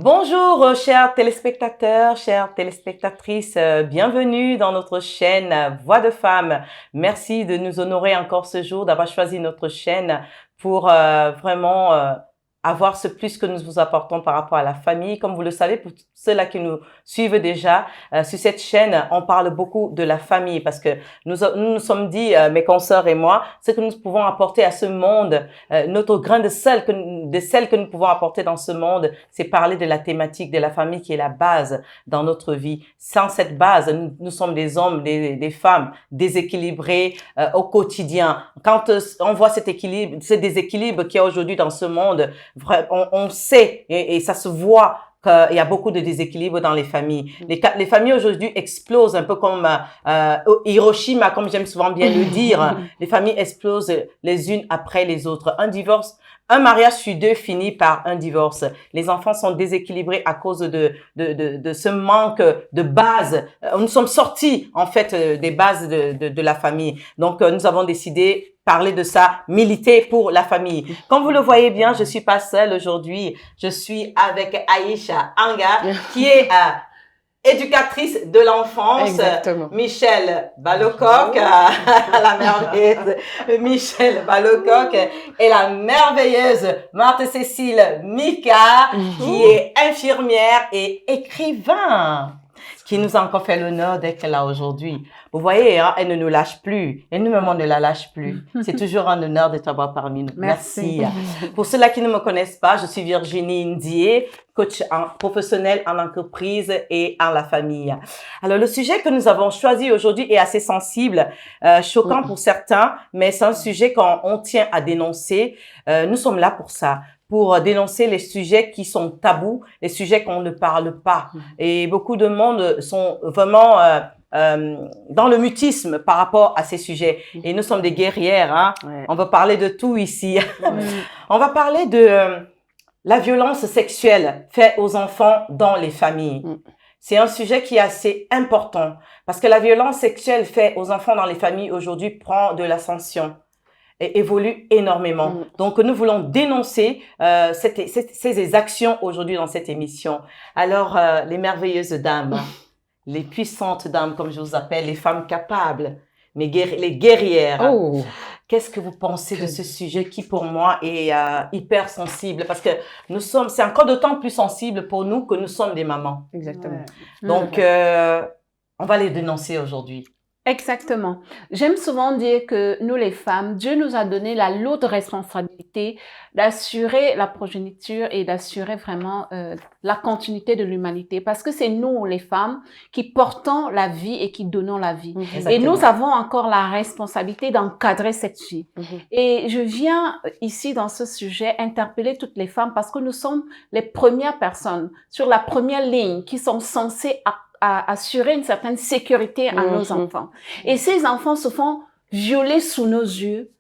Bonjour, chers téléspectateurs, chères téléspectatrices, bienvenue dans notre chaîne Voix de Femmes. Merci de nous honorer encore ce jour, d'avoir choisi notre chaîne pour vraiment avoir ce plus que nous vous apportons par rapport à la famille. Comme vous le savez, pour ceux-là qui nous suivent déjà, sur cette chaîne, on parle beaucoup de la famille parce que nous sommes dit, mes consoeurs et moi, ce que nous pouvons apporter à ce monde, notre grain de sel que nous pouvons apporter dans ce monde, c'est parler de la thématique de la famille qui est la base dans notre vie. Sans cette base, nous sommes des hommes, des femmes déséquilibrés au quotidien. Quand on voit cet équilibre, ce déséquilibre qu'il y a aujourd'hui dans ce monde, on sait et ça se voit qu'il y a beaucoup de déséquilibre dans les familles. Les familles aujourd'hui explosent un peu comme Hiroshima, comme j'aime souvent bien le dire. Les familles explosent les unes après les autres. Un mariage sur deux finit par un divorce. Les enfants sont déséquilibrés à cause de ce manque de base. Nous sommes sortis, en fait, des bases de la famille. Donc, nous avons décidé parler de ça, militer pour la famille. Comme vous le voyez bien, je suis pas seule aujourd'hui. Je suis avec Aïcha Anga, qui est éducatrice de l'enfance. Exactement. Michel Balocoq, la merveilleuse Michel Balocoq, et la merveilleuse Marthe-Cécile Mika, qui est infirmière et écrivain, qui nous a encore fait l'honneur d'être là aujourd'hui. Vous voyez, hein, elle ne nous lâche plus. Et nous-mêmes, on ne la lâche plus. C'est toujours un honneur de t'avoir parmi nous. Merci. Pour ceux-là qui ne me connaissent pas, je suis Virginie Ndié, coach professionnel en entreprise et en la famille. Alors, le sujet que nous avons choisi aujourd'hui est assez sensible, choquant pour certains, mais c'est un sujet qu'on tient à dénoncer. Nous sommes là pour ça, pour dénoncer les sujets qui sont tabous, les sujets qu'on ne parle pas. Et beaucoup de monde sont vraiment dans le mutisme par rapport à ces sujets. Et nous sommes des guerrières, hein. Ouais. On va parler de tout ici. On va parler de la violence sexuelle faite aux enfants dans les familles. C'est un sujet qui est assez important parce que la violence sexuelle faite aux enfants dans les familles aujourd'hui prend de l'ascension et évolue énormément. Donc, nous voulons dénoncer ces actions aujourd'hui dans cette émission. Alors, les merveilleuses dames, les puissantes dames, comme je vous appelle, les femmes capables, les guerrières. Oh. Qu'est-ce que vous pensez de ce sujet qui, pour moi, est hyper sensible? Parce que c'est encore d'autant plus sensible pour nous que nous sommes des mamans. Exactement. Ouais. Donc, on va les dénoncer aujourd'hui. Exactement. J'aime souvent dire que nous, les femmes, Dieu nous a donné la lourde responsabilité d'assurer la progéniture et d'assurer vraiment la continuité de l'humanité. Parce que c'est nous, les femmes, qui portons la vie et qui donnons la vie. Exactement. Et nous avons encore la responsabilité d'encadrer cette vie. Et je viens ici, dans ce sujet, interpeller toutes les femmes parce que nous sommes les premières personnes sur la première ligne qui sont censées à assurer une certaine sécurité à nos enfants. Et ces enfants se font violer sous nos yeux,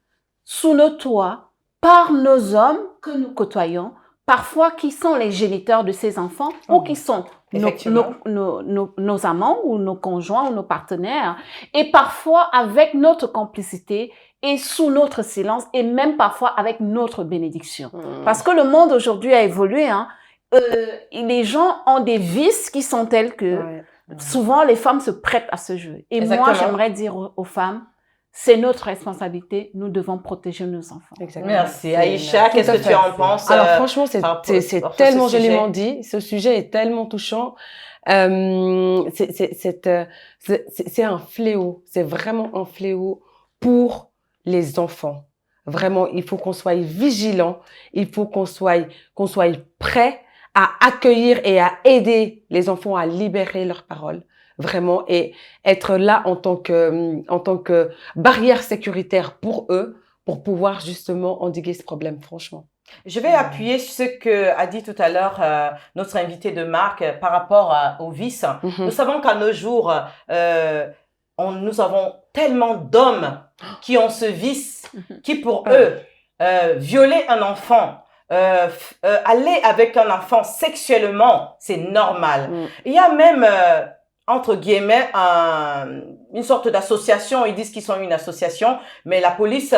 sous nos toits, par nos hommes que nous côtoyons, parfois qui sont les géniteurs de ces enfants ou qui sont nos amants ou nos conjoints ou nos partenaires, et parfois avec notre complicité et sous notre silence et même parfois avec notre bénédiction. Parce que le monde aujourd'hui a évolué, hein. Les gens ont des vices qui sont tels que souvent les femmes se prêtent à ce jeu. Et moi, j'aimerais dire aux femmes, c'est notre responsabilité, nous devons protéger nos enfants. Exactement. Merci. Aïcha, qu'est-ce que tu en penses? Alors franchement, c'est tellement joliment dit, ce sujet est tellement touchant. C'est un fléau, c'est vraiment un fléau pour les enfants. Vraiment, il faut qu'on soit vigilant, il faut qu'on soit prêt à accueillir et à aider les enfants à libérer leurs paroles, vraiment, et être là en tant que barrière sécuritaire pour eux, pour pouvoir justement endiguer ce problème, franchement. Je vais appuyer sur ce que a dit tout à l'heure notre invité de marque par rapport au vice. Nous savons qu'à nos jours, nous avons tellement d'hommes qui ont ce vice, qui pour eux, violer un enfant, aller avec un enfant sexuellement, c'est normal. Il y a même, entre guillemets, une sorte d'association. Ils disent qu'ils sont une association, mais la police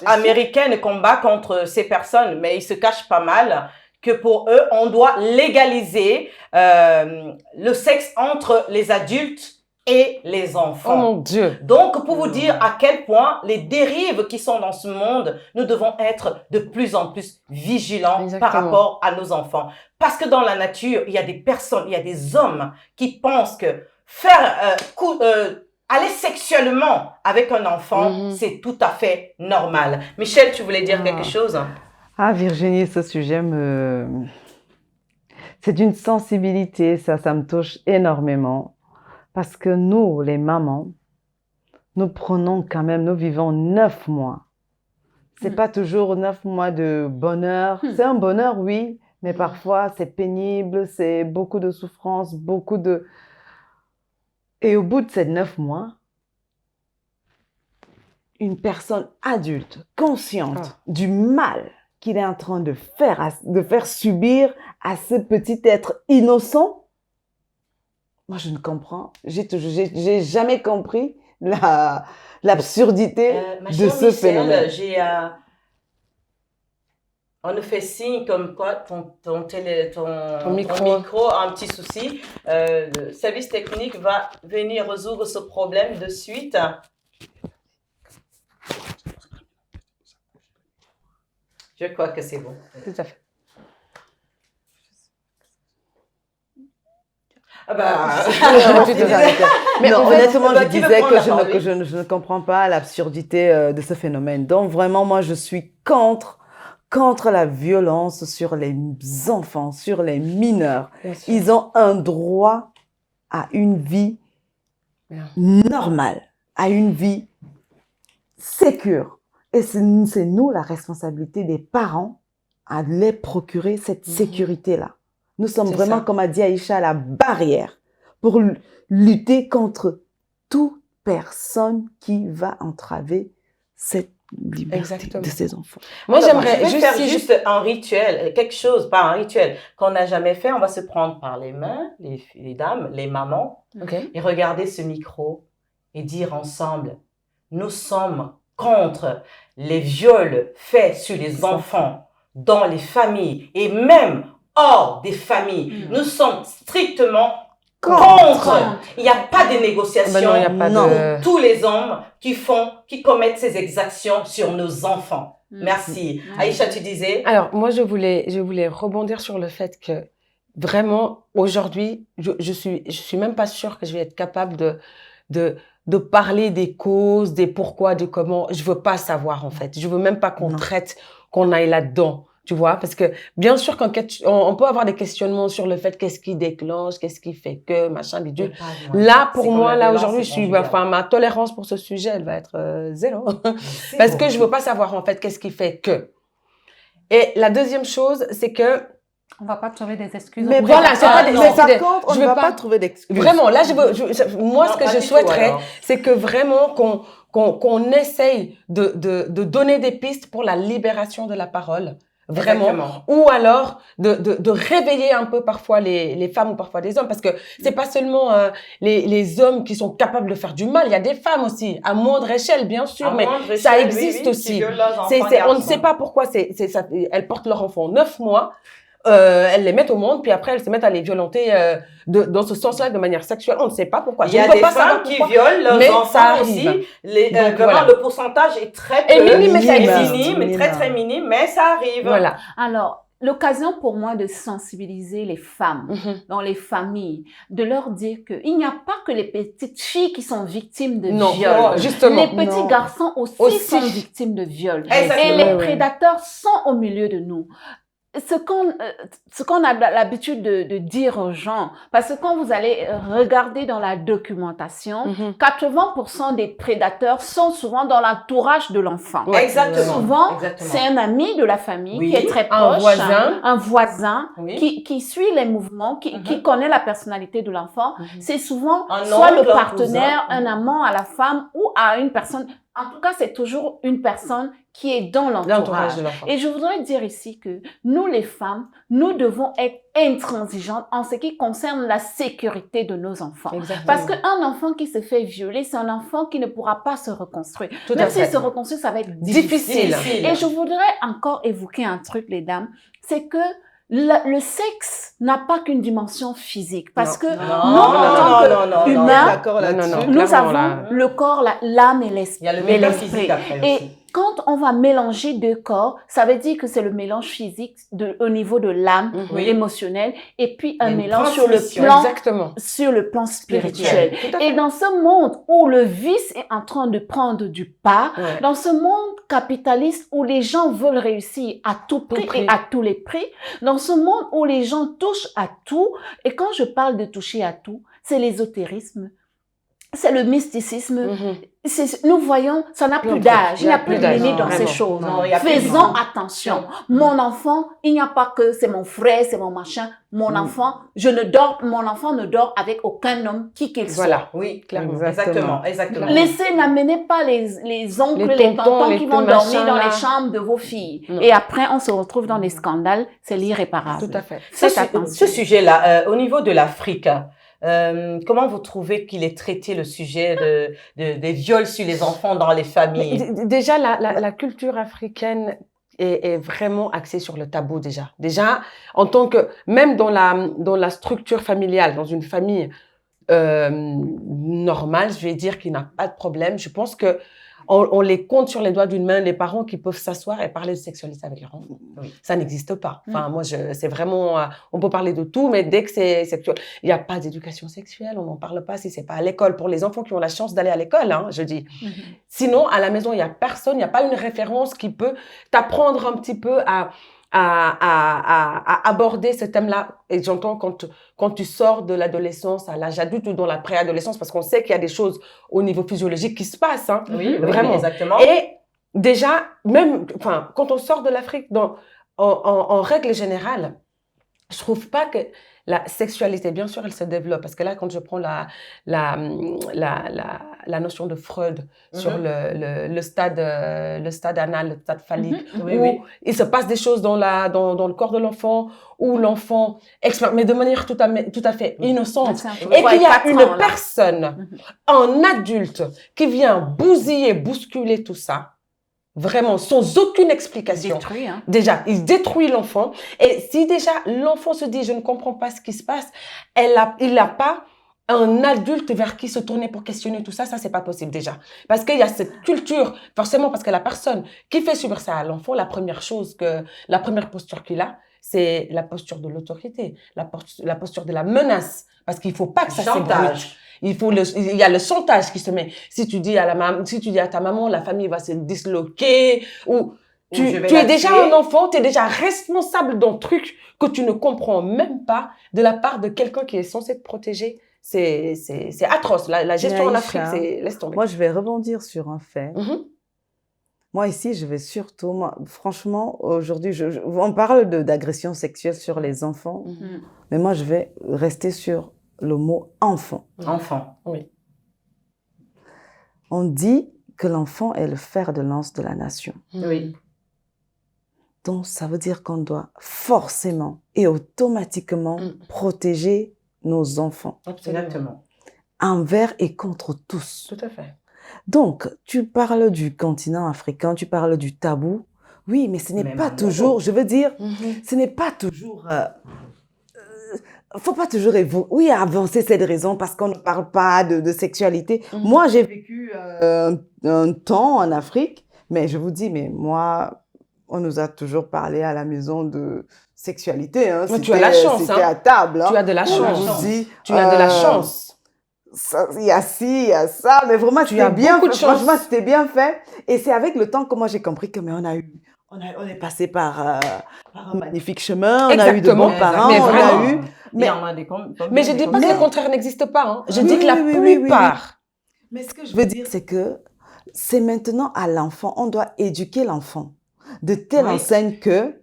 américaine combat contre ces personnes, mais ils se cachent pas mal. que pour eux, on doit légaliser le sexe entre les adultes et les enfants. Oh mon Dieu. Donc, pour vous dire à quel point les dérives qui sont dans ce monde, nous devons être de plus en plus vigilants Exactement. par rapport à nos enfants. Parce que dans la nature, il y a des personnes, il y a des hommes qui pensent que faire aller sexuellement avec un enfant, c'est tout à fait normal. Michel, tu voulais dire quelque chose? Ah, Virginie, ce sujet c'est d'une sensibilité, ça me touche énormément. Parce que nous, les mamans, nous vivons 9 mois. C'est pas toujours 9 mois de bonheur. C'est un bonheur, oui, mais parfois c'est pénible, c'est beaucoup de souffrance, Et au bout de ces 9 mois, une personne adulte, consciente du mal qu'il est en train de faire subir à ce petit être innocent, moi, je ne comprends. J'ai jamais compris l'absurdité de ce phénomène. On nous fait signe comme quoi ton micro a un petit souci. Le service technique va venir résoudre ce problème de suite. Je crois que c'est bon. Tout à fait. Ah bah, Mais non, honnêtement, je tu veux disais prendre la parole, que je ne comprends pas l'absurdité de ce phénomène. Donc vraiment, moi, je suis contre la violence sur les enfants, sur les mineurs. Ils ont un droit à une vie normale, à une vie sécure. Et c'est nous la responsabilité des parents à les procurer cette sécurité-là. Nous sommes vraiment, comme a dit Aïcha, la barrière pour lutter contre toute personne qui va entraver cette liberté de ces enfants. Moi, j'aimerais juste un rituel, quelque chose, pas un rituel, qu'on n'a jamais fait. On va se prendre par les mains, les dames, les mamans, et regarder ce micro et dire ensemble, nous sommes contre les viols faits sur les enfants dans les familles et même hors des familles. Nous sommes strictement contre. Il n'y a pas de négociation pour tous les hommes qui commettent ces exactions sur nos enfants. Merci. Aïcha, tu disais? Alors, moi, je voulais rebondir sur le fait que vraiment, aujourd'hui, je suis même pas sûre que je vais être capable de parler des causes, des pourquoi, de comment. Je veux pas savoir, en fait. Je veux même pas qu'on traite, qu'on aille là-dedans. Tu vois, parce que bien sûr, on peut avoir des questionnements sur le fait qu'est-ce qui déclenche, qu'est-ce qui fait que, machin, bidule. Là, pour moi, là, aujourd'hui, ma tolérance pour ce sujet, elle va être zéro. Parce que je veux pas savoir, en fait, qu'est-ce qui fait que. Et la deuxième chose, c'est que on va pas trouver des excuses. Mais voilà, c'est pas des par contre, on ne va pas trouver d'excuses. Vraiment, là, moi, ce que je souhaiterais, c'est que vraiment qu'on essaye de donner des pistes pour la libération de la parole. Vraiment. Exactement. Ou alors de réveiller un peu parfois les femmes ou parfois les hommes, parce que c'est pas seulement les hommes qui sont capables de faire du mal, il y a des femmes aussi à moindre échelle bien sûr, mais ça existe aussi. On ne sait pas pourquoi elles portent leur enfant 9 mois. Elles les mettent au monde, puis après elles se mettent à les violenter dans ce sens-là de manière sexuelle. On ne sait pas pourquoi. Il y a des femmes qui violent leurs enfants aussi. Donc, vraiment, le pourcentage est très minime, très minime, mais ça arrive. Voilà. Alors, l'occasion pour moi de sensibiliser les femmes dans les familles, de leur dire qu'il n'y a pas que les petites filles qui sont victimes de viol. Justement. Les petits garçons aussi sont victimes de viol. Et les prédateurs sont au milieu de nous. Ce qu'on a l'habitude de dire aux gens, parce que quand vous allez regarder dans la documentation, 80% des prédateurs sont souvent dans l'entourage de l'enfant. Exactement. Souvent, c'est un ami de la famille qui est très proche, un voisin qui suit les mouvements, qui connaît la personnalité de l'enfant. C'est souvent soit le partenaire, un amant à la femme ou à une personne. En tout cas, c'est toujours une personne qui est dans l'entourage. Et je voudrais dire ici que nous, les femmes, nous devons être intransigeantes en ce qui concerne la sécurité de nos enfants. Exactement. Parce qu'un enfant qui se fait violer, c'est un enfant qui ne pourra pas se reconstruire. Même s'il se reconstruit, ça va être difficile. Et je voudrais encore évoquer un truc, les dames, c'est que le sexe n'a pas qu'une dimension physique. Parce que nous, non, en tant qu'humains, D'accord là-dessus. nous clairement, avons là. le corps, l'âme et Il y a l'esprit. le métaphysique après Et aussi. quand on va mélanger deux corps, ça veut dire que c'est le mélange physique au niveau de l'âme, Oui. émotionnelle, et puis Il y a un une mélange sur le transmission. plan Exactement. sur le plan spirituel. Tout à fait. Et dans ce monde où le vice est en train de prendre du pas, Ouais. dans ce monde capitaliste où les gens veulent réussir à tout prix prix. et à tous les prix, dans ce monde où les gens touchent à tout, et quand je parle de toucher à tout, c'est l'ésotérisme, c'est le mysticisme. Nous voyons, ça n'a plus d'âge, il n'y a plus de limite dans ces vraiment. choses. Non, il y a plus de Faisons limite. attention. Mon enfant, il n'y a pas que c'est mon frère, c'est mon machin. Mon enfant, mon enfant ne dort avec aucun homme, qui qu'il soit. Voilà. Oui, Clairement. exactement. N'amenez pas les oncles, Les les tontons, tontons les qui vont machins, dormir dans là. les chambres de vos filles. Non. Et après, on se retrouve dans des scandales, c'est l'irréparable. Tout à fait. Faites Ce attention. sujet-là, au niveau de l'Afrique, comment vous trouvez qu'il est traité le sujet des viols sur les enfants dans les familles? Déjà, la culture africaine est vraiment axée sur le tabou déjà. Déjà, en tant que, même dans la structure familiale, dans une famille normale, je vais dire qu'il n'a pas de problème. Je pense que on les compte sur les doigts d'une main, les parents qui peuvent s'asseoir et parler de sexualité avec leurs enfants. Oui. Ça n'existe pas. Enfin, moi, c'est vraiment, on peut parler de tout, mais dès que c'est sexuel, il n'y a pas d'éducation sexuelle, on n'en parle pas si c'est pas à l'école. Pour les enfants qui ont la chance d'aller à l'école, hein, je dis. Sinon, à la maison, il n'y a personne, il n'y a pas une référence qui peut t'apprendre un petit peu à aborder ce thème-là. Et j'entends quand tu sors de l'adolescence à l'âge adulte ou dans la préadolescence, parce qu'on sait qu'il y a des choses au niveau physiologique qui se passent, hein. Oui, Vraiment. exactement. Et déjà, même, enfin, quand on sort de l'Afrique, en règle générale, je trouve pas que la sexualité, bien sûr, elle se développe. Parce que là, quand je prends la notion de Freud sur le stade anal, le stade phallique, où il se passe des choses dans le corps de l'enfant, où l'enfant exprime, mais de manière tout à fait innocente. Et qu'il y a une personne, un adulte, qui vient bousculer tout ça. Vraiment, sans aucune explication. Détruit, hein. Déjà, il détruit l'enfant. Et si déjà l'enfant se dit, je ne comprends pas ce qui se passe, il n'a pas un adulte vers qui se tourner pour questionner tout ça, c'est pas possible déjà. Parce qu'il y a cette culture, forcément, parce que la personne qui fait subir ça à l'enfant, la première posture qu'il a, c'est la posture de l'autorité, la posture de la menace. Parce qu'il faut pas que ça s'ébruite. Il y a le chantage qui se met. Si tu dis à ta maman, la famille va se disloquer, ou tu es déjà un enfant, tu es déjà responsable d'un truc que tu ne comprends même pas de la part de quelqu'un qui est censé te protéger. C'est atroce. La gestion en Afrique, laisse tomber. Moi, je vais rebondir sur un fait. Moi, ici, je vais surtout, franchement, aujourd'hui, on parle d'agression sexuelle sur les enfants, mais moi, je vais rester sur le mot enfant. Enfant, oui. On dit que l'enfant est le fer de lance de la nation. Oui. Donc, ça veut dire qu'on doit forcément et automatiquement protéger nos enfants. Exactement. Envers et contre tous. Tout à fait. Donc, tu parles du continent africain, tu parles du tabou. Oui, mais ce n'est pas toujours, je veux dire, ce n'est pas toujours... faut pas toujours avancer cette raison parce qu'on ne parle pas de sexualité. Moi, j'ai vécu un temps en Afrique, mais je vous dis, mais moi, on nous a toujours parlé à la maison de sexualité. Hein. Tu as la chance. C'était à table. Hein. Tu as de la chance. Je vous dis, tu as de la chance. Il y a ci, il y a ça, mais vraiment, c'était bien fait. Franchement, c'était bien fait. Et c'est avec le temps que moi, j'ai compris que mais on est passé par un magnifique chemin, on a eu de bons parents, mais on a eu... Mais je dis pas que le contraire n'existe pas. Hein. Je dis que la plupart... Mais ce que je veux dire, c'est que c'est maintenant à l'enfant, on doit éduquer l'enfant de telle enseigne que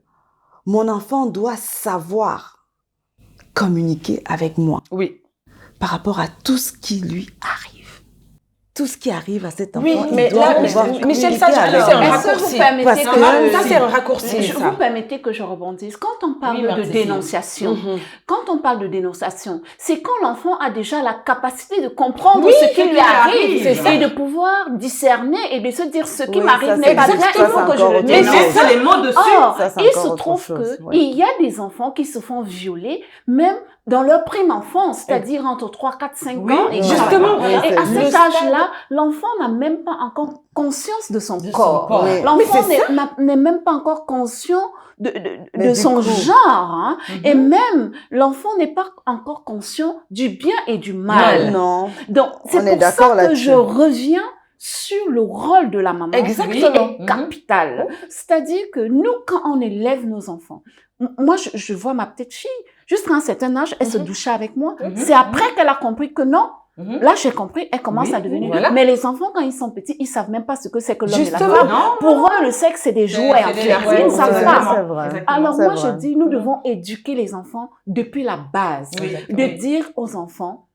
mon enfant doit savoir communiquer avec moi. Oui. Par rapport à tout ce qui lui arrive. tout ce qui arrive à cet enfant, Oui, il mais doit là, pouvoir Michel, ça, communiquer c'est un avec Est-ce que raccourci. vous permettez Parce que que Ça, c'est un raccourci, je ça. vous permettez que je rebondisse. Quand on parle Oui, de Marthe-Cécile. dénonciation, Mhm. quand on parle de dénonciation, c'est quand l'enfant a déjà la capacité de comprendre Oui, ce qui lui arrive, c'est ça. et de pouvoir discerner et de se dire ce qui Oui, m'arrive ça, n'est c'est pas bien, exactement il faut ça, que je encore le autre Mais chose. dénonce. c'est les mots dessus. Or, Ça, c'est il encore se autre trouve chose, que ouais. il y a des enfants qui se font violer, même dans leur prime enfance, c'est-à-dire entre 3, 4, 5 Oui, ans. Et justement. voilà. Oui, Et à c'est cet juste. âge-là, l'enfant n'a même pas encore conscience de son De son corps. corps. Oui. L'enfant n'est même pas encore conscient Mais de du son coup- genre. Hein. Et même, l'enfant n'est pas encore conscient du bien et du mal. Non. Donc, c'est On est pour d'accord ça que là-dessus. je reviens sur le rôle de la maman. Exactement. Qui est capital. C'est-à-dire que nous, quand on élève nos enfants, moi, je vois ma petite fille, jusqu'à un certain âge, elle se douchait avec moi. C'est après qu'elle a compris que non. Là, j'ai compris, elle commence à devenir... voilà. Mais les enfants, quand ils sont petits, ils savent même pas ce que c'est que l'homme et la Justement. femme. Non. Pour eux, le sexe, c'est des jouets, en des fait. jouets, Ils ne savent ouais, pas. C'est vrai. Exactement. Alors C'est moi, je vrai. dis, nous devons éduquer les enfants depuis la base. Oui, De oui. dire aux enfants,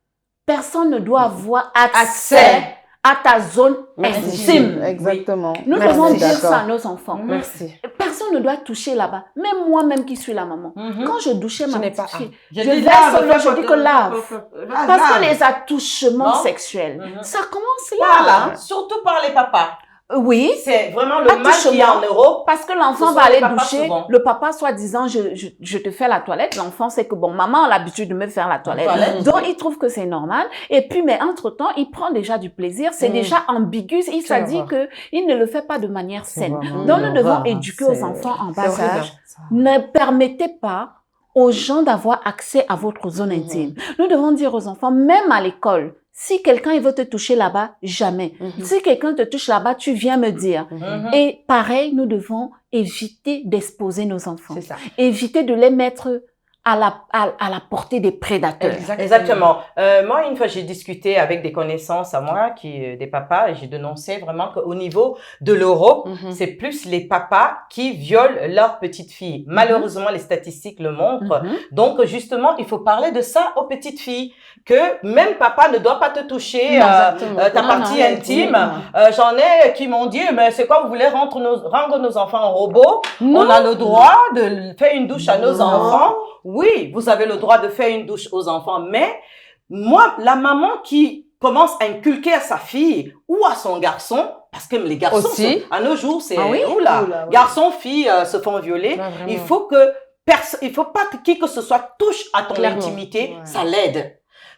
personne ne doit avoir Accès. accès à ta zone Merci. intime. Exactement. Nous Merci. devons dire D'accord. ça à nos enfants. Merci. Personne ne doit toucher là-bas. Même moi-même qui suis la maman. Quand je douchais ma n'ai petite pas fille, Je je dis verse lave, l'eau, je fais dis que pas- lave. lave. Parce que les attouchements Non. sexuels, ça commence là. Voilà, surtout par les papas. Oui. C'est vraiment le mal qu'il y a en Europe. Parce que Ce l'enfant sont va les aller papas doucher, souvent. le papa soi-disant je te fais la toilette, l'enfant sait que bon maman a l'habitude de me faire la toilette, Toilette, donc oui. il trouve que c'est normal et puis mais entre-temps il prend déjà du plaisir, c'est déjà ambigu, il s'est dit que il ne le fait pas de manière saine. vraiment Donc une nous devons horreur, hein. éduquer aux C'est- enfants en c'est bas horrible. âge. Ne permettez pas aux gens d'avoir accès à votre zone intime. Nous devons dire aux enfants, même à l'école, si quelqu'un il veut te toucher là-bas, jamais. Si quelqu'un te touche là-bas, tu viens me dire. Mhm. Et pareil, nous devons éviter d'exposer nos enfants. C'est ça. Éviter de les mettre à la portée des prédateurs. Exactement. Moi, une fois, j'ai discuté avec des connaissances à moi, des papas, et j'ai dénoncé vraiment qu'au niveau de l'Europe, c'est plus les papas qui violent leurs petites filles. Malheureusement, les statistiques le montrent. Donc, justement, il faut parler de ça aux petites filles, que même papa ne doit pas te toucher ta Non, partie non, intime. J'en ai qui m'ont dit, mais c'est quoi, vous voulez rendre nos enfants en robots? On a le droit de faire une douche à nos enfants. Oui, vous avez le droit de faire une douche aux enfants, mais moi, la maman qui commence à inculquer à sa fille ou à son garçon, parce que les garçons, Aussi. à nos jours, c'est Ah oui? oula, Oula, oui. garçons, filles se font violer. Ouais, vraiment. Il faut que il faut pas que qui que ce soit touche à ton Clairement. intimité, Ouais. ça l'aide.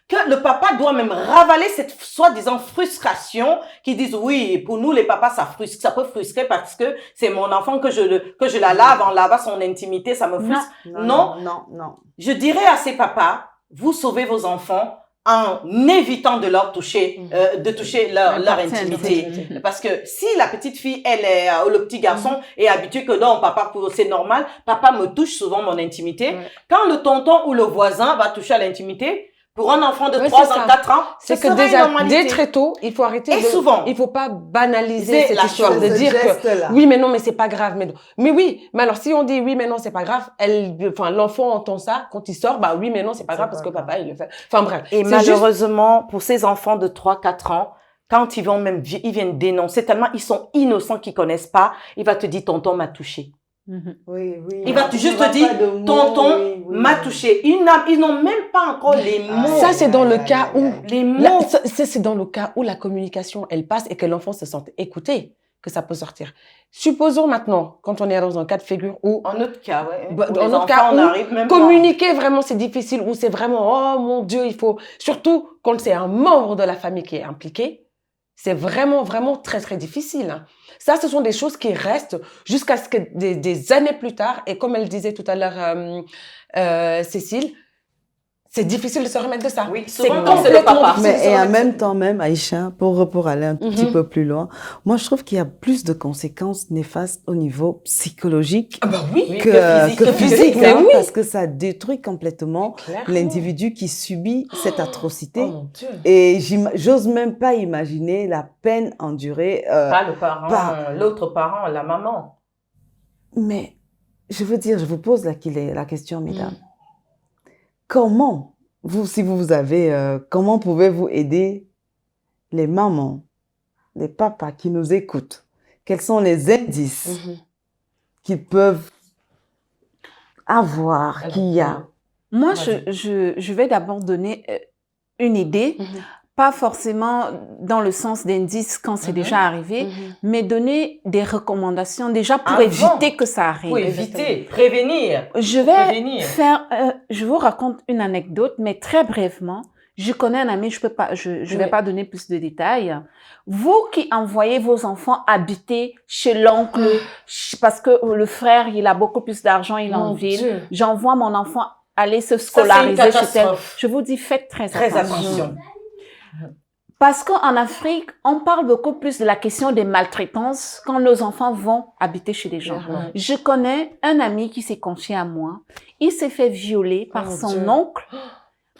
Que le papa doit même ravaler cette soi-disant frustration qui disent oui, pour nous les papas ça frustre, ça peut frustrer parce que c'est mon enfant que je la lave en lavant son intimité, ça me frustre. Non. Non. Je dirais à ces papas, vous sauvez vos enfants en évitant de leur toucher, de toucher leur partie intimité. intime. Parce que si la petite fille, elle est, ou le petit garçon est habitué que non, papa, c'est normal, papa me touche souvent mon intimité. Ouais. Quand le tonton ou le voisin va toucher à l'intimité, pour un enfant de Ouais, 3 c'est ans, ça. 4 ans, C'est ce que serait une déjà, normalité. dès très tôt, il faut arrêter Et souvent. il faut pas banaliser C'est cette la histoire chose, de ce dire que geste-là. oui, mais non, mais c'est pas grave. Mais oui, mais alors si on dit oui, mais non, c'est pas grave, l'enfant entend ça quand il sort, bah oui, mais non, c'est pas grave parce que papa, il le fait. Enfin bref. Et C'est juste- malheureusement, pour ces enfants de 3-4 ans, quand ils viennent dénoncer, tellement ils sont innocents qu'ils connaissent pas, il va te dire, tonton m'a touché. Oui. Il va juste pas te dire, de mots, tonton oui. m'a touché. Ils n'ont même pas encore les mots. Ça, c'est dans le cas où Les mots. c'est dans le cas où la communication, elle passe et que l'enfant se sente écouté, que ça peut sortir. Supposons maintenant, quand on est dans un cas de figure où En autre cas, ouais. Bah, Où dans les notre enfants cas où n'arrivent même communiquer vraiment c'est difficile, où c'est vraiment, oh mon Dieu, il faut, surtout quand c'est un membre de la famille qui est impliqué, c'est vraiment, vraiment très, très difficile. Hein. Ça, ce sont des choses qui restent jusqu'à ce que des années plus tard, et comme elle disait tout à l'heure, Cécile, c'est difficile de se remettre de ça. Oui, c'est souvent quand c'est le complètement papa. difficile de Mais se et en remettre même temps même, Aïcha, pour aller un petit Mhm. peu plus loin, moi je trouve qu'il y a plus de conséquences néfastes au niveau psychologique Ah bah oui, Oui, que physique, mais hein, oui. parce que ça détruit complètement clairement. l'individu qui subit cette atrocité. Oh mon Dieu. Et j'ose même pas imaginer la peine endurée. Pas le parent, Pas- l'autre parent, la maman. Mais je veux dire, je vous pose la question, mesdames. Comment, vous, si vous avez, comment pouvez-vous aider les mamans les papas qui nous écoutent, quels sont les indices qu'ils peuvent avoir, qu'il y a? Moi, je vais d'abord donner une idée, pas forcément dans le sens d'indice quand c'est déjà arrivé, mais donner des recommandations déjà pour éviter que ça arrive. Pour éviter, prévenir. Je vous raconte une anecdote, mais très brièvement. Je connais un ami, je vais pas donner plus de détails. Vous qui envoyez vos enfants habiter chez l'oncle, parce que le frère, il a beaucoup plus d'argent, il est en ville. J'envoie mon enfant aller se scolariser chez elle. Je vous dis, faites très attention. Parce qu'en Afrique, on parle beaucoup plus de la question des maltraitances quand nos enfants vont habiter chez des gens. Je connais un ami qui s'est confié à moi. Il s'est fait violer par son oncle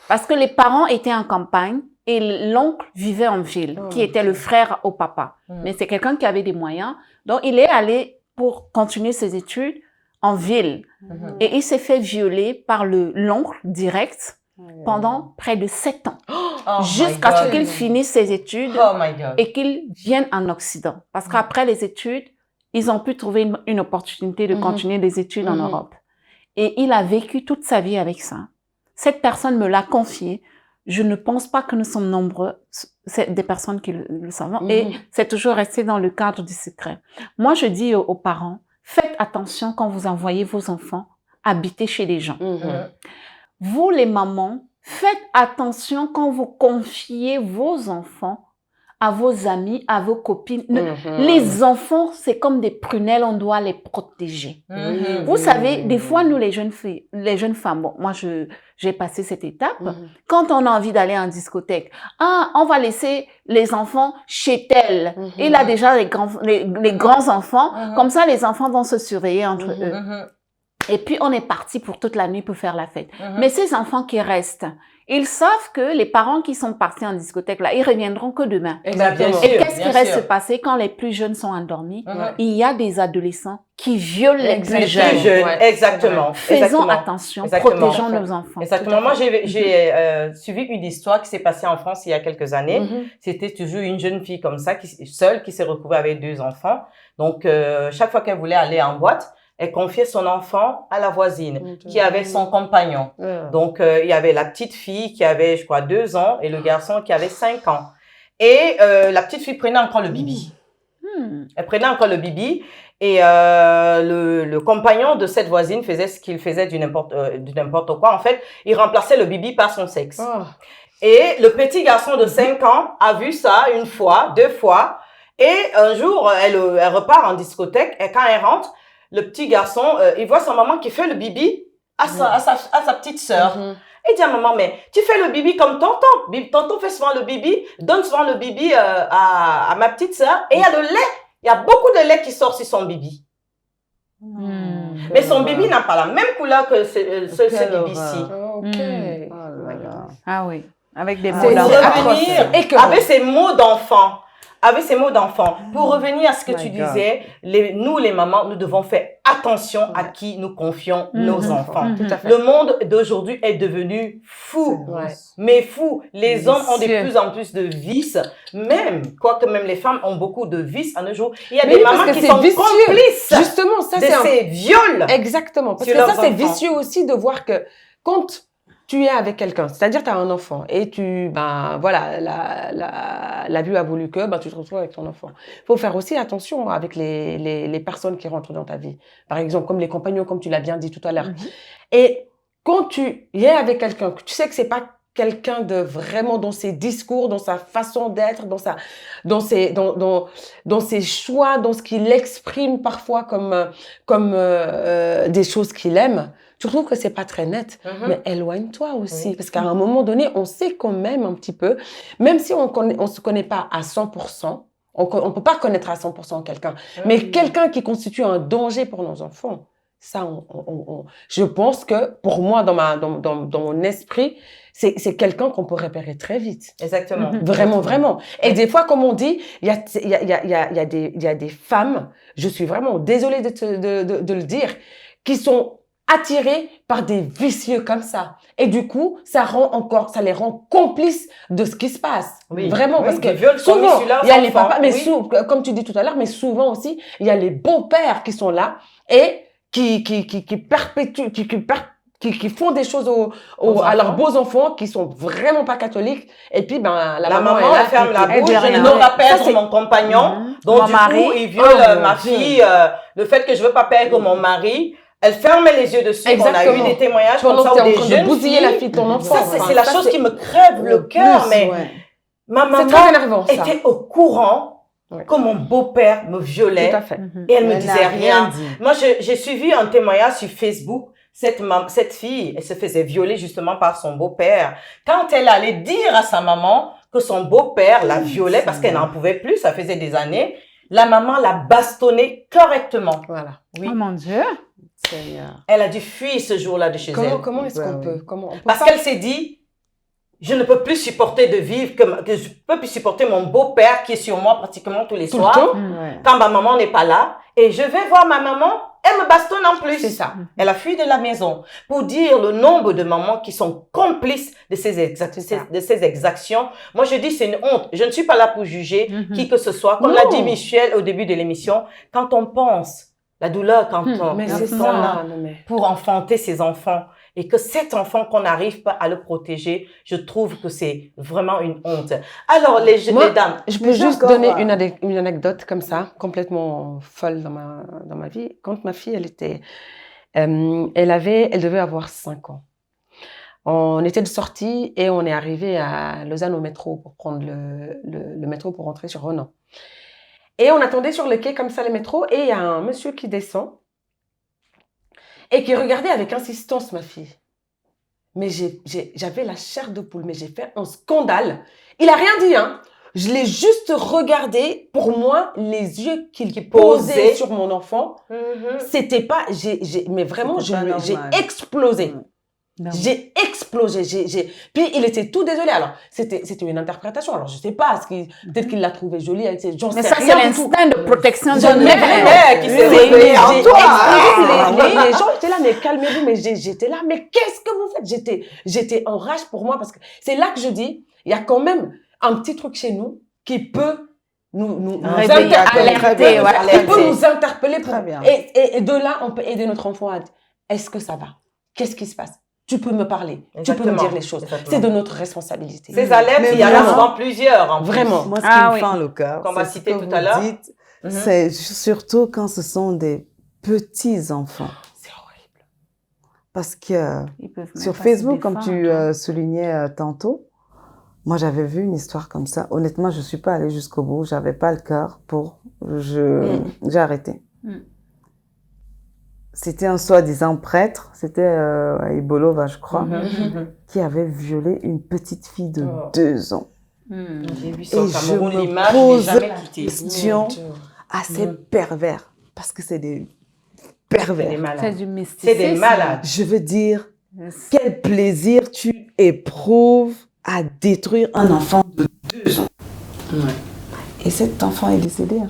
parce que les parents étaient en campagne et l'oncle vivait en ville, qui était le frère au papa. Mais c'est quelqu'un qui avait des moyens. Donc, il est allé pour continuer ses études en ville. Et il s'est fait violer par l'oncle direct pendant près de 7 ans. Jusqu'à ce qu'il finisse ses études et qu'il vienne en Occident. Parce qu'après les études, ils ont pu trouver une opportunité de continuer des études en Europe. Et il a vécu toute sa vie avec ça. Cette personne me l'a confié. Je ne pense pas que nous sommes nombreux, des personnes qui le savent. Et c'est toujours resté dans le cadre du secret. Moi, je dis aux parents, faites attention quand vous envoyez vos enfants habiter chez les gens. Vous, les mamans, faites attention quand vous confiez vos enfants à vos amis, à vos copines. Les enfants, c'est comme des prunelles, on doit les protéger. Vous savez, des fois, nous, les jeunes femmes, bon, moi, j'ai passé cette étape. Quand on a envie d'aller en discothèque, on va laisser les enfants chez tel. Il a déjà les grands enfants. Comme ça, les enfants vont se surveiller entre eux. Et puis, on est parti pour toute la nuit pour faire la fête. Mais ces enfants qui restent, ils savent que les parents qui sont partis en discothèque, là, ils reviendront que demain. Exactement. Et qu'est-ce qui reste se passer quand les plus jeunes sont endormis? Il y a des adolescents qui violent les plus jeunes. Exactement. Faisons attention, protégeons nos enfants. Exactement. Moi, j'ai suivi une histoire qui s'est passée en France il y a quelques années. C'était toujours une jeune fille comme ça, seule, qui s'est retrouvée avec 2 enfants. Donc, chaque fois qu'elle voulait aller en boîte, elle confiait son enfant à la voisine qui avait son compagnon. Donc, il y avait la petite fille qui avait, je crois, 2 ans et le garçon qui avait 5 ans. Et la petite fille prenait encore le bibi. Elle prenait encore le bibi et le compagnon de cette voisine faisait ce qu'il faisait du n'importe quoi. En fait, il remplaçait le bibi par son sexe. Et le petit garçon de 5 ans a vu ça 1 fois, 2 fois. Et un jour, elle repart en discothèque et quand elle rentre, le petit garçon, il voit sa maman qui fait le bibi à sa petite sœur. Il dit à maman, mais tu fais le bibi comme tonton. Tonton fait souvent le bibi, donne souvent le bibi à ma petite sœur. Et il y a le lait. Il y a beaucoup de lait qui sort sur son bibi. Mais son bibi n'a pas la même couleur que ce bibi-ci. Ah oui, avec des mots avec ces mots d'enfant. Avec ces mots d'enfant. Pour revenir à ce que tu disais, nous, les mamans, nous devons faire attention à qui nous confions nos enfants. Le monde d'aujourd'hui est devenu fou. Mais fou. Les hommes ont de plus en plus de vices. Quoique même les femmes ont beaucoup de vices à nos jours. Il y a des mamans qui sont complices. Justement, ça, de ces viols. Exactement. Parce que ça, c'est vicieux aussi de voir que quand tu es avec quelqu'un, c'est-à-dire tu as un enfant et voilà, la vie a voulu que tu te retrouves avec ton enfant. Il faut faire aussi attention avec les personnes qui rentrent dans ta vie. Par exemple, comme les compagnons, comme tu l'as bien dit tout à l'heure. Et quand tu es avec quelqu'un, que tu sais que c'est pas quelqu'un de vraiment dans ses discours, dans sa façon d'être, dans ses choix, dans ce qu'il exprime parfois comme des choses qu'il aime. Tu trouves que c'est pas très net, mais éloigne-toi aussi. Parce qu'à un moment donné, on sait quand même un petit peu, même si on se connaît pas à 100%, on peut pas connaître à 100% quelqu'un, mais quelqu'un qui constitue un danger pour nos enfants, ça, je pense que pour moi, dans mon esprit, c'est quelqu'un qu'on peut repérer très vite. Exactement. Vraiment, vraiment. Et des fois, comme on dit, il y a des femmes, je suis vraiment désolée de le dire, qui sont attirées par des vicieux comme ça. Et du coup, ça les rend complices de ce qui se passe. Oui. Vraiment, Oui, parce des que viols commis souvent, sur leurs il y a les enfants. papas, mais Oui. comme tu dis tout à l'heure, mais souvent aussi, il y a les beaux-pères qui sont là et qui perpétuent, qui font des choses à leurs enfants. beaux enfants qui sont vraiment pas catholiques. Et puis, ben, La maman maman, est là, elle ferme la elle bouche, dit je rien. ne veux pas Ça, perdre c'est- mon compagnon. Mhm. Donc, Mon du mari. coup, il viole Oh, ma mon Dieu. fille. Le fait que je veux pas perdre mon mari, elle ferme les yeux dessus. On a Exactement. eu des témoignages comme Pendant ça que où t'es en des train de jeunes bousiller filles. la fille de ton enfant. Ça, c'est la chose qui me crève le cœur, mais ma C'est maman très énervant, ça. était au courant Ouais. que mon beau-père me violait. Tout à fait. Et elle me Elle disait n'a rien. dit. Moi, j'ai suivi un témoignage sur Facebook. Cette fille, elle se faisait violer justement par son beau-père. Quand elle allait dire à sa maman que son beau-père la violait parce qu'elle n'en pouvait plus, ça faisait des années, la maman l'a bastonnée correctement. Voilà. Oui. Oh mon Dieu. Elle a dû fuir ce jour-là de chez elle. Comment est-ce qu'on Ouais, peut, comment on peut Parce pas- qu'elle s'est dit, je ne peux plus supporter de vivre, que je peux plus supporter mon beau-père qui est sur moi pratiquement tous les tout le soirs. temps? Quand ma maman n'est pas là, et je vais voir ma maman, elle me bastonne en plus. C'est ça. Elle a fui de la maison pour dire le nombre de mamans qui sont complices de ces exactions. Moi, je dis c'est une honte. Je ne suis pas là pour juger qui que ce soit. Comme l'a dit Michel au début de l'émission, quand on pense la douleur quand Mais c'est on a ça. Non, mais... pour enfanter ses enfants et que cet enfant qu'on n'arrive pas à le protéger, je trouve que c'est vraiment une honte. Alors, les dames, Je peux Mais juste encore, donner ouais. une anecdote comme ça, complètement folle dans ma vie. Quand ma fille, elle devait avoir 5 ans. On était de sortie et on est arrivé à Lausanne au métro pour prendre le métro pour rentrer sur Renan. Et on attendait sur le quai comme ça le métro et il y a un monsieur qui descend et qui regardait avec insistance ma fille. Mais j'avais la chair de poule, mais j'ai fait un scandale. Il a rien dit, hein. Je l'ai juste regardé. Pour moi, les yeux qu'il posait sur mon enfant, c'était pas, mais vraiment, C'était pas j'ai normal. explosé. Non. J'ai explosé. Puis il était tout désolé. Alors, c'était une interprétation. Alors, je sais pas, peut-être qu'il l'a trouvé jolie. J'en Mais sais ça, c'est rien du tout. l'instinct de protection de J'en ai mère. rien. qui s'est Mais réveillé en j'ai toi. explosé. Les gens étaient là, mais calmez-vous. Mais j'étais là, mais qu'est-ce que vous faites? J'étais en rage pour moi parce que c'est là que je dis, il y a quand même un petit truc chez nous qui peut nous Réveiller, alerter, ouais. qui peut nous interpeller Très bien. et de là, on peut aider notre enfant à dire, est-ce que ça va? Qu'est-ce qui se passe? Tu peux me parler, tu peux me Exactement. dire les choses. Exactement. C'est de notre responsabilité. Ces alertes, Mais il y en a vraiment, souvent plusieurs. En plus. Vraiment. Moi, ce qui Ah me oui. fend le cœur, Qu'on va c'est ce citer que tout vous à l'heure. dites, Mhm. c'est surtout quand ce sont des petits-enfants. C'est horrible. Parce que Ils peuvent même sur pas se Facebook, comme défendre, tu hein. soulignais tantôt, moi, j'avais vu une histoire comme ça. Honnêtement, je suis pas allée jusqu'au bout. J'avais pas le cœur pour... J'ai arrêté. Mm. C'était un soi-disant prêtre, c'était Ibolova, je crois, qui avait violé une petite fille de Oh. 2 ans. Hmm. J'ai vu Et ça au je Cameroun, me l'image, je pose l'ai jamais quitté. question assez pervers, parce que c'est des pervers. C'est des C'est malades. du mystique. C'est des malades. Je veux dire, quel plaisir tu éprouves à détruire un enfant de 2 ans. Et cet enfant est décédé. Hein.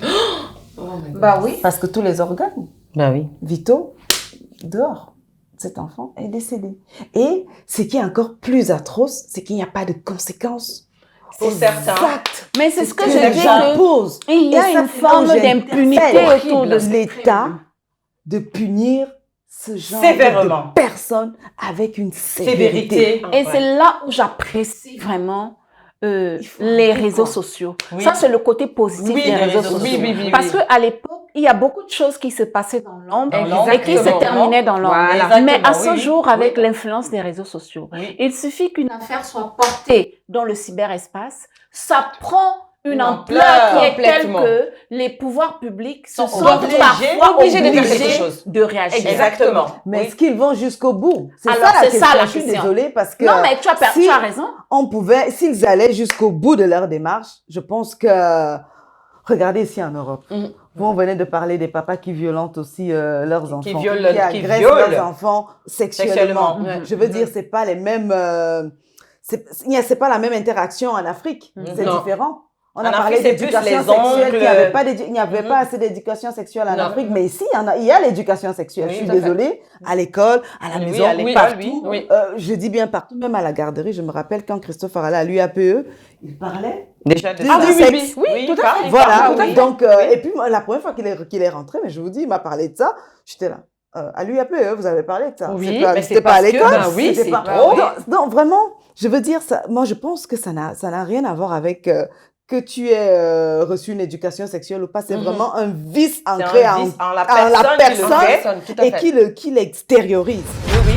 Bah oui. Parce que tous les organes Bah oui. vitaux, dehors, cet enfant est décédé. Et ce qui est encore plus atroce, c'est qu'il n'y a pas de conséquences. Pour certains. Exact. Mais c'est ce que Que je dis que j'impose. il y Et a ça, une c'est là forme où j'interpelle d'impunité autour de l'État de punir ce genre Sévèrement. de personnes avec une sévérité. Sévérité. Et c'est là où j'apprécie vraiment faut les arrêter, réseaux quoi. sociaux. Oui. Ça, c'est le côté positif Oui, des les réseaux réseaux sociaux. sociaux. Oui, Parce qu'à l'époque, il y a beaucoup de choses qui se passaient dans l'ombre Dans l'ombre. et qui se Exactement. terminaient dans l'ombre. Voilà. Mais à Exactement, ce oui, jour, oui. avec Oui. l'influence des réseaux sociaux, Oui. il suffit qu'une affaire soit portée dans le cyberespace, ça prend une ampleur qui est telle Complètement. que les pouvoirs publics se Sont sont obligés parfois de faire quelque obligés chose. de réagir. Exactement. Mais Oui. est-ce qu'ils vont jusqu'au bout? C'est Alors, ça la c'est question. ça la Je suis question. désolée parce que Non, mais tu as, si tu as raison. on pouvait, s'ils allaient jusqu'au bout de leur démarche, je pense que, regardez ici en Europe, vous, on venait de parler des papas qui violentent aussi leurs enfants, violent- qui agressent violent leurs enfants sexuellement. Sexuellement. Je veux dire, c'est pas les mêmes, c'est pas la même interaction en Afrique, c'est Non. différent. On a En parlé Afrique, c'est plus d'éducation les sexuelle, oncles. il n'y avait pas assez d'éducation sexuelle en Non. Afrique, mais ici, il y a l'éducation sexuelle. Oui, Je suis tout à fait. désolée, à l'école, à la Oui, maison, à l'école, partout. oui. Je dis bien partout, même à la garderie. Je me rappelle quand Christophe allait à l'UAPE, il parlait. Déjà de Ah ça. oui, oui, oui, oui, tout à fait. Voilà, tout à fait. donc, et puis la première fois qu'il est rentré, mais je vous dis, il m'a parlé de ça, j'étais là. À l'UAPE, vous avez parlé de ça. Oui, C'est pas, mais c'était pas à parce que- l'école. ben oui, c'était c'est pas. trop. Non, vraiment, je veux dire, ça, moi, je pense que ça n'a rien à voir avec que tu aies reçu une éducation sexuelle ou pas. C'est vraiment un vice C'est ancré un en vice en la en la personne qui le personne. fait. Personne, tout à Et fait. qui l'extériorise. Oui, oui.